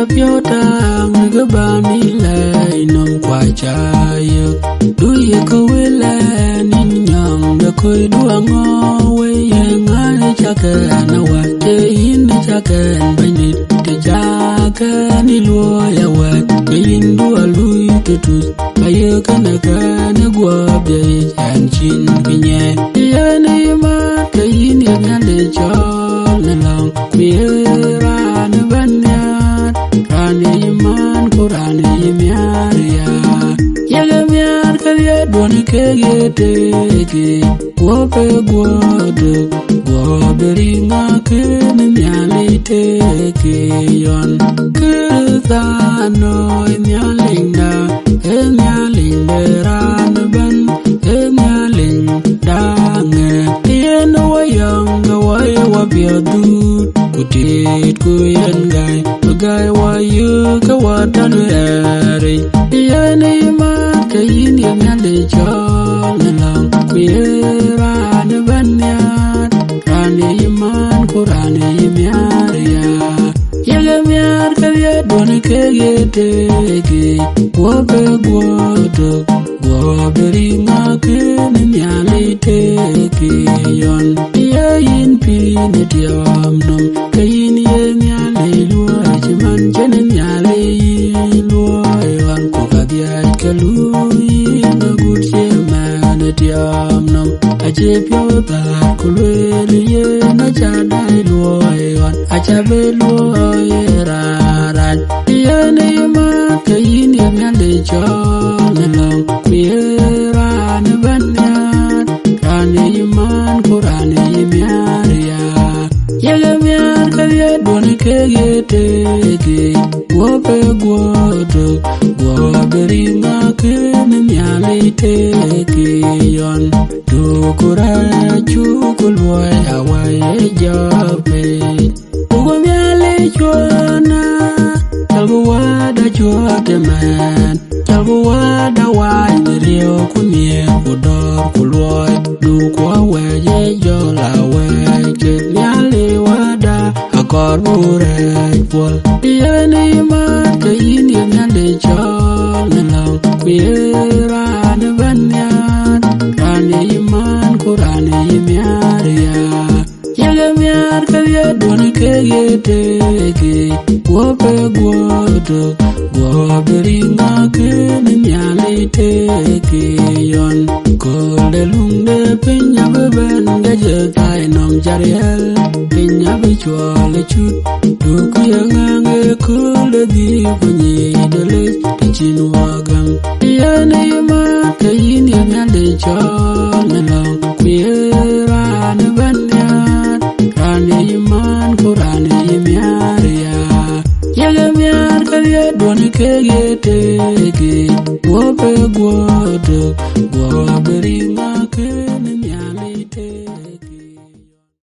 piota ngabani lai nom kwa chayo du ye ko wela nin nyang da koi duango we ye ngani chaka na wa te in chaka bani te chaka ni lo ya wa yin du alui tutu ayo kana kana gwa be chan chin pinye ye ni ma te yin ye ngale chol na long mi ra na banya rani man kurani miaria yele miar kaya doni kege tege wope gwodo gwoberinga kene miali tege yon kirthano mialinda mialinda ranban mialinda nge tieno wayanga waya wabiadut kutit kuyengai Gai wa yu ka wa tanu ere Yene ma ka yin ya ngale chol na lang Kuyera na banyat Rani iman kurani imiar ya Yaga miar ka ya doni kege tege Wabe gwodo Gwaberi nga kene nyali tege yon Ya yin pini diam nom Ka yin ye nyali luwa Chiman jenen nyale luoy wan ko kadiay kalui na gutye man diam nom aje piota kulweli ye na chadai luoy wan achabe luoy raran yene ma kayin ye nyale chol na kuyera na banyat rani man kurani miaria yele miar kaya doni kege tege wope gwodo gwoberinga kene nyali tege yon dukura chukulwoy awaye jope ugo nyali chwana talgu wada chwate man talgu wada wany rio kumye kudor kulwoy dukwa weye jola weke nyali wada akor murek pol yene ma ka yin ye nyale chol na lang kuyera na banyat rani iman kurani miaria yaga miar ka ya doni kege tege wope gwodo gwoberinga kene nyali tege yon kole lungde pinya beben gaje kai nom jariel pinya bichwale chut duku yangange kule di kunyi dole tichin wagang yene ma kayin ye nyale chol na long kuyera na banyat rani iman kurani miaria yaga miar kaya doni kege tege wope gwodo gwoberinga kene nyale